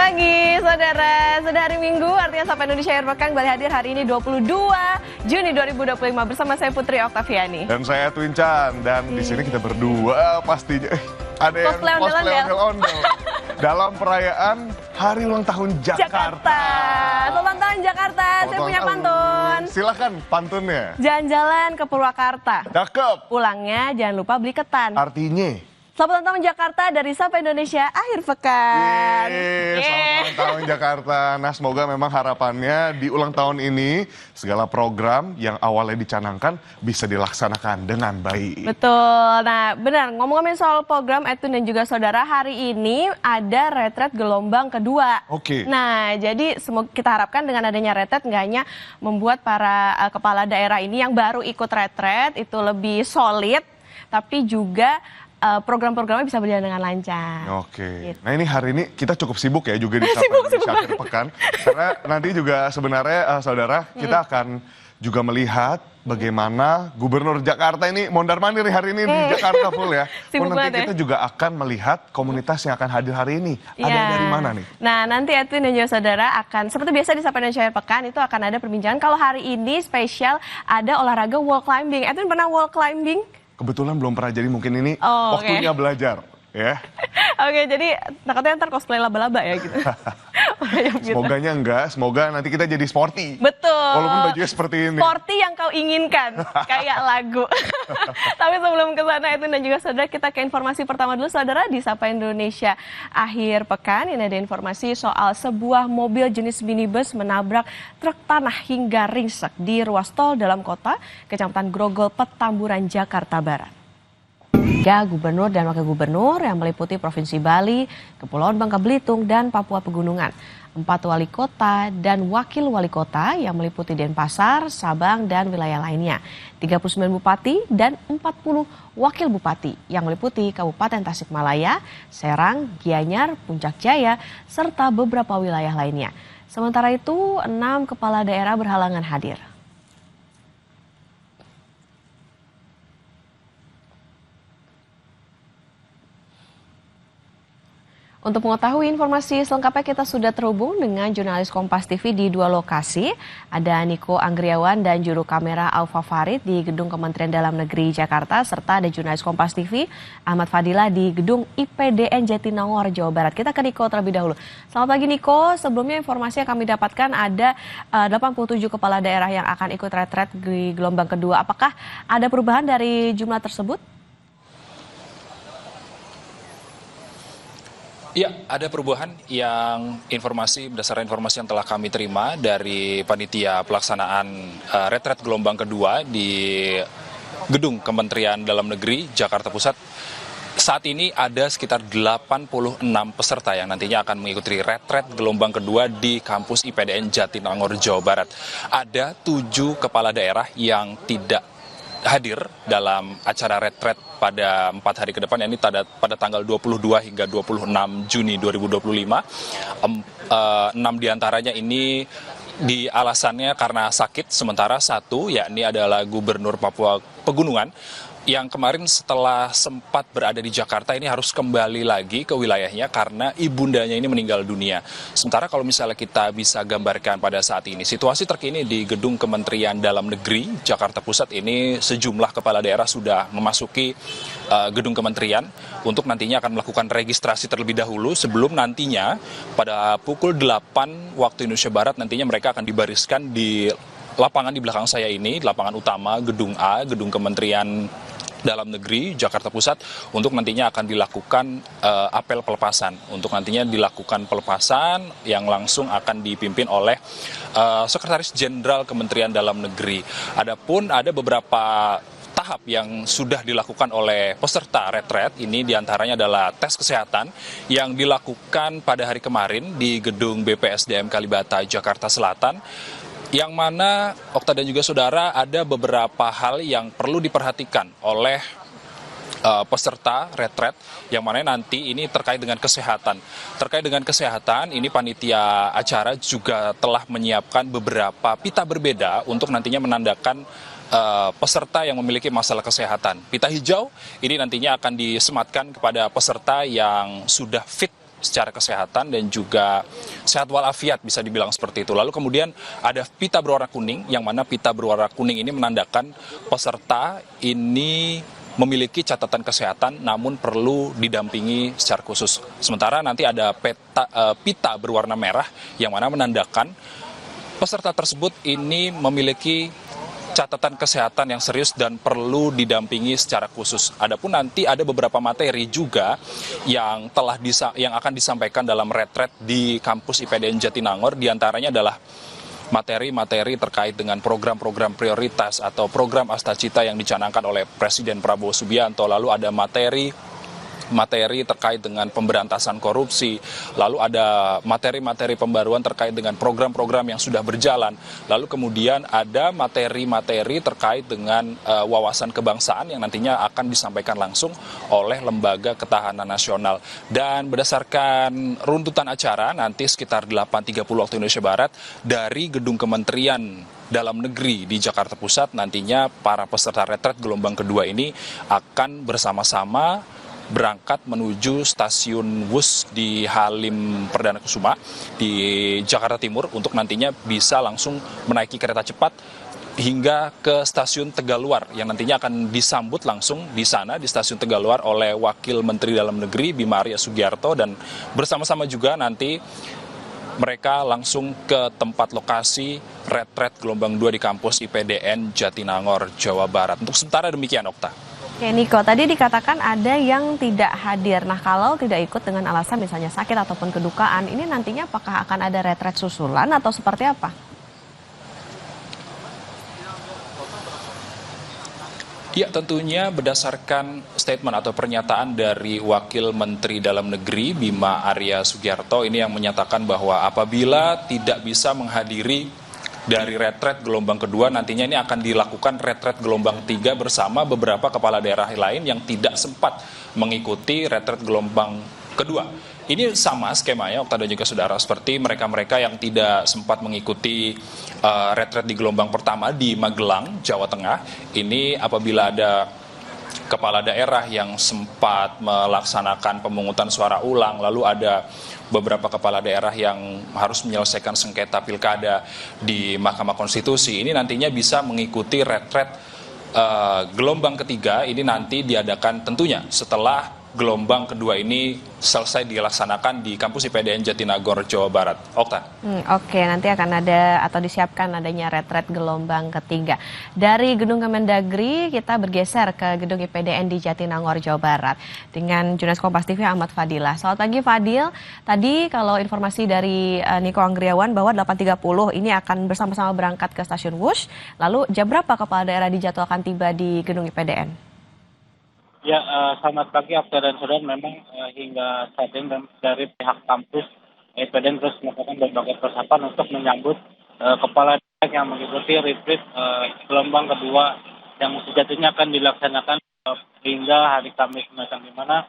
pagi, saudara. Sudah hari Minggu, artinya Sapa Indonesia Akhir Pekan kembali hadir hari ini 22 Juni 2025 bersama saya Putri Oktaviani. Dan saya Twin Chan, dan di sini kita berdua pastinya ada yang cosplay ondel-ondel dalam perayaan Hari Ulang Tahun Jakarta. Selamat ulang tahun Jakarta, saya punya pantun. Silakan pantunnya. Jalan-jalan ke Purwakarta. Cakep. Pulangnya jangan lupa beli ketan. Artinya? Selamat ulang tahun Jakarta dari Sapa Indonesia Akhir Pekan. Selamat ulang tahun Jakarta. Nah, semoga memang harapannya di ulang tahun ini segala program yang awalnya dicanangkan bisa dilaksanakan dengan baik. Betul. Nah, benar. Ngomong-ngomongin soal program Edwin dan juga saudara, hari ini ada retret gelombang kedua. Oke. Nah, jadi semoga kita harapkan dengan adanya retret nggak hanya membuat para kepala daerah ini yang baru ikut retret itu lebih solid, tapi juga program-programnya bisa berjalan dengan lancar. Oke. Gitu. Nah, ini hari ini kita cukup sibuk ya juga di Sapa Indonesia Akhir Pekan. Karena nanti juga sebenarnya saudara kita akan juga melihat bagaimana Gubernur Jakarta ini mondar-mandir hari ini di Jakarta full ya. Nanti kita juga akan melihat komunitas yang akan hadir hari ini. Ada dari mana nih? Nah, nanti Edwin dan juga saudara akan seperti biasa di Sapa Indonesia Akhir Pekan itu akan ada perbincangan. Kalau hari ini spesial ada olahraga wall climbing. Edwin pernah wall climbing? Kebetulan belum pernah, jadi mungkin ini waktunya belajar ya. Oke, jadi takutnya ntar cosplay laba-laba ya gitu. Semoganya enggak, semoga nanti kita jadi sporty. Betul. Walaupun bajunya seperti ini. Sporty yang kau inginkan, kayak lagu. Tapi sebelum ke sana itu dan juga saudara, kita ke informasi pertama dulu saudara di Sapa Indonesia Akhir Pekan. Ini ada informasi soal sebuah mobil jenis minibus menabrak truk tanah hingga ringsek di ruas tol dalam kota Kecamatan Grogol, Petamburan, Jakarta Barat. 3 gubernur dan wakil gubernur yang meliputi Provinsi Bali, Kepulauan Bangka Belitung, dan Papua Pegunungan. 4 wali kota dan wakil wali kota yang meliputi Denpasar, Sabang, dan wilayah lainnya. 39 bupati dan 40 wakil bupati yang meliputi Kabupaten Tasikmalaya, Serang, Gianyar, Puncak Jaya, serta beberapa wilayah lainnya. Sementara itu, 6 kepala daerah berhalangan hadir. Untuk mengetahui informasi selengkapnya kita sudah terhubung dengan jurnalis Kompas TV di 2 lokasi. Ada Niko Anggriawan dan juru kamera Alfa Farid di Gedung Kementerian Dalam Negeri Jakarta, serta ada jurnalis Kompas TV Ahmad Fadila di Gedung IPDN Jatinangor, Jawa Barat. Kita ke Niko terlebih dahulu. Selamat pagi Niko, sebelumnya informasi yang kami dapatkan ada 87 kepala daerah yang akan ikut retret di gelombang kedua. Apakah ada perubahan dari jumlah tersebut? Ya, ada perubahan yang berdasarkan informasi yang telah kami terima dari panitia pelaksanaan retret gelombang kedua di Gedung Kementerian Dalam Negeri Jakarta Pusat. Saat ini ada sekitar 86 peserta yang nantinya akan mengikuti retret gelombang kedua di kampus IPDN Jatinangor, Jawa Barat. Ada 7 kepala daerah yang tidak hadir dalam acara retret pada 4 hari ke depan, yakni pada tanggal 22 hingga 26 Juni 2025. 6 diantaranya ini di alasannya karena sakit, sementara 1 yakni adalah Gubernur Papua Pegunungan yang kemarin setelah sempat berada di Jakarta ini harus kembali lagi ke wilayahnya karena ibundanya ini meninggal dunia. Sementara kalau misalnya kita bisa gambarkan pada saat ini, situasi terkini di Gedung Kementerian Dalam Negeri Jakarta Pusat ini sejumlah kepala daerah sudah memasuki gedung kementerian untuk nantinya akan melakukan registrasi terlebih dahulu sebelum nantinya pada pukul 8 waktu Indonesia Barat nantinya mereka akan dibariskan di lapangan di belakang saya ini, lapangan utama Gedung A, Gedung Kementerian Dalam Negeri Jakarta Pusat, untuk nantinya akan dilakukan apel pelepasan. Untuk nantinya dilakukan pelepasan yang langsung akan dipimpin oleh Sekretaris Jenderal Kementerian Dalam Negeri. Adapun ada beberapa tahap yang sudah dilakukan oleh peserta retret ini, diantaranya adalah tes kesehatan yang dilakukan pada hari kemarin di Gedung BPSDM Kalibata, Jakarta Selatan, yang mana Okta dan juga saudara ada beberapa hal yang perlu diperhatikan oleh peserta retret, yang mana nanti ini terkait dengan kesehatan. Terkait dengan kesehatan, ini panitia acara juga telah menyiapkan beberapa pita berbeda untuk nantinya menandakan peserta yang memiliki masalah kesehatan. Pita hijau ini nantinya akan disematkan kepada peserta yang sudah fit secara kesehatan dan juga sehat walafiat, bisa dibilang seperti itu. Lalu kemudian ada pita berwarna kuning, yang mana pita berwarna kuning ini menandakan peserta ini memiliki catatan kesehatan namun perlu didampingi secara khusus. Sementara nanti ada pita berwarna merah yang mana menandakan peserta tersebut ini memiliki catatan kesehatan yang serius dan perlu didampingi secara khusus. Adapun nanti ada beberapa materi juga yang yang akan disampaikan dalam retret di kampus IPDN Jatinangor, diantaranya adalah materi-materi terkait dengan program-program prioritas atau program Astacita yang dicanangkan oleh Presiden Prabowo Subianto. Lalu ada materi terkait dengan pemberantasan korupsi, lalu ada materi-materi pembaruan terkait dengan program-program yang sudah berjalan, lalu kemudian ada materi-materi terkait dengan wawasan kebangsaan yang nantinya akan disampaikan langsung oleh Lembaga Ketahanan Nasional. Dan berdasarkan runtutan acara, nanti sekitar 8.30 waktu Indonesia Barat, dari Gedung Kementerian Dalam Negeri di Jakarta Pusat, nantinya para peserta retret gelombang kedua ini akan bersama-sama berangkat menuju stasiun Wus di Halim Perdana Kusuma di Jakarta Timur untuk nantinya bisa langsung menaiki kereta cepat hingga ke stasiun Tegaluar yang nantinya akan disambut langsung di sana di stasiun Tegaluar oleh Wakil Menteri Dalam Negeri Bima Arya Sugiarto, dan bersama-sama juga nanti mereka langsung ke tempat lokasi retret gelombang 2 di kampus IPDN Jatinangor, Jawa Barat. Untuk sementara demikian, Okta. Oke Niko, tadi dikatakan ada yang tidak hadir. Nah kalau tidak ikut dengan alasan misalnya sakit ataupun kedukaan, ini nantinya apakah akan ada retret susulan atau seperti apa? Ya, tentunya berdasarkan statement atau pernyataan dari Wakil Menteri Dalam Negeri Bima Arya Sugiarto ini yang menyatakan bahwa apabila tidak bisa menghadiri dari retret gelombang kedua, nantinya ini akan dilakukan retret gelombang 3 bersama beberapa kepala daerah lain yang tidak sempat mengikuti retret gelombang kedua. Ini sama skemanya, Okta dan juga saudara, seperti mereka-mereka yang tidak sempat mengikuti retret di gelombang pertama di Magelang, Jawa Tengah. Ini apabila ada kepala daerah yang sempat melaksanakan pemungutan suara ulang, lalu ada beberapa kepala daerah yang harus menyelesaikan sengketa pilkada di Mahkamah Konstitusi, ini nantinya bisa mengikuti retret gelombang ketiga. Ini nanti diadakan tentunya setelah gelombang kedua ini selesai dilaksanakan di kampus IPDN Jatinangor, Jawa Barat. Okta. Oke, nanti akan ada atau disiapkan adanya retret gelombang ketiga. Dari Gedung Kemendagri kita bergeser ke Gedung IPDN di Jatinangor, Jawa Barat dengan jurnalis Kompas TV Ahmad Fadilah. Selamat pagi Fadil. Tadi kalau informasi dari Niko Anggriawan bahwa 8.30 ini akan bersama-sama berangkat ke stasiun Wush. Lalu jam berapa kepala daerah dijadwalkan tiba di Gedung IPDN? Ya, selamat pagi Okta dan saudara. Memang hingga saat ini dari pihak kampus IPDN terus melakukan berbagai persiapan untuk menyambut kepala daerah yang mengikuti retreat gelombang kedua yang sejatinya akan dilaksanakan hingga hari Kamis mendatang, di mana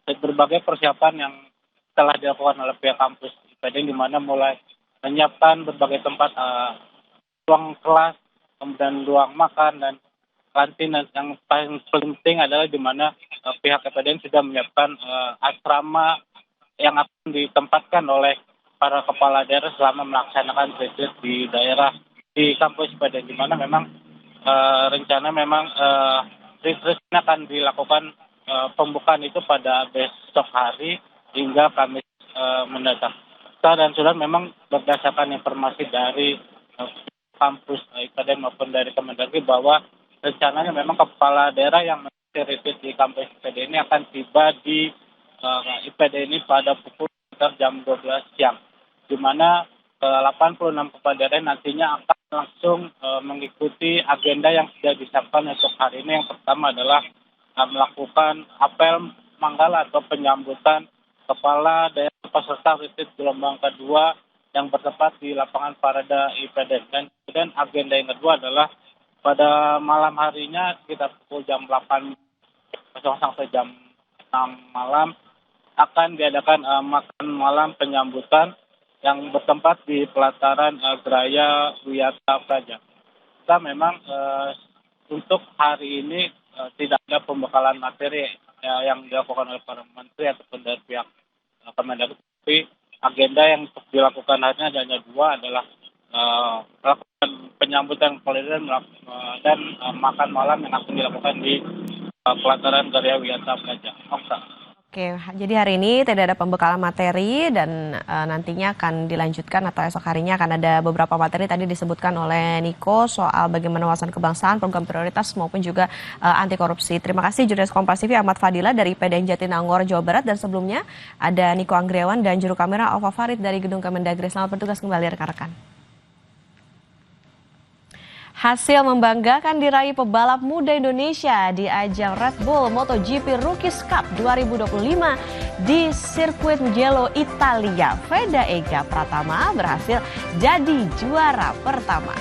berbagai persiapan yang telah dilakukan oleh pihak kampus IPDN, di mana mulai menyiapkan berbagai tempat ruang kelas, kemudian ruang makan dan kantin, dan yang paling penting adalah di mana pihak IPDN sudah menyiapkan asrama yang akan ditempatkan oleh para kepala daerah selama melaksanakan retreat di daerah di kampus IPDN, di mana memang rencana memang retreat akan dilakukan pembukaan itu pada besok hari hingga Kamis mendatang. Dan sudah memang berdasarkan informasi dari kampus IPDN maupun dari Kemendagri bahwa rencananya memang kepala daerah yang retreat di kampus IPDN ini akan tiba di IPDN ini pada pukul sekitar jam 12 siang, di mana 86 kepala daerah nantinya akan langsung mengikuti agenda yang sudah disiapkan untuk hari ini. Yang pertama adalah melakukan apel manggala atau penyambutan kepala daerah peserta retreat gelombang kedua yang bertempat di lapangan Parada IPDN. Dan kemudian agenda yang kedua adalah pada malam harinya sekitar pukul jam 8 sampai jam 6 malam akan diadakan makan malam penyambutan yang bertempat di pelataran Geraya Wiyata Praja. Kita memang untuk hari ini tidak ada pembekalan materi yang dilakukan oleh para menteri ataupun dari pihak Kemendagri. Tapi agenda yang untuk dilakukan hari ini hanya dua, adalah melakukan penyambutan presiden dan makan malam yang akan dilakukan di pelataran Geria Wiyata Praja. Okta. Oke, jadi hari ini tidak ada pembekalan materi dan nantinya akan dilanjutkan atau esok harinya akan ada beberapa materi tadi disebutkan oleh Niko soal bagaimana wawasan kebangsaan, program prioritas maupun juga anti korupsi. Terima kasih jurnalis Kompas TV Ahmad Fadila dari PDN Jatinangor, Jawa Barat, dan sebelumnya ada Niko Anggriawan dan juru kamera Alfa Farid dari Gedung Kemendagri. Selamat bertugas kembali rekan-rekan. Hasil membanggakan diraih pebalap muda Indonesia di ajang Red Bull MotoGP Rookies Cup 2025 di sirkuit Mugello, Italia. Veda Ega Pratama berhasil jadi juara pertama.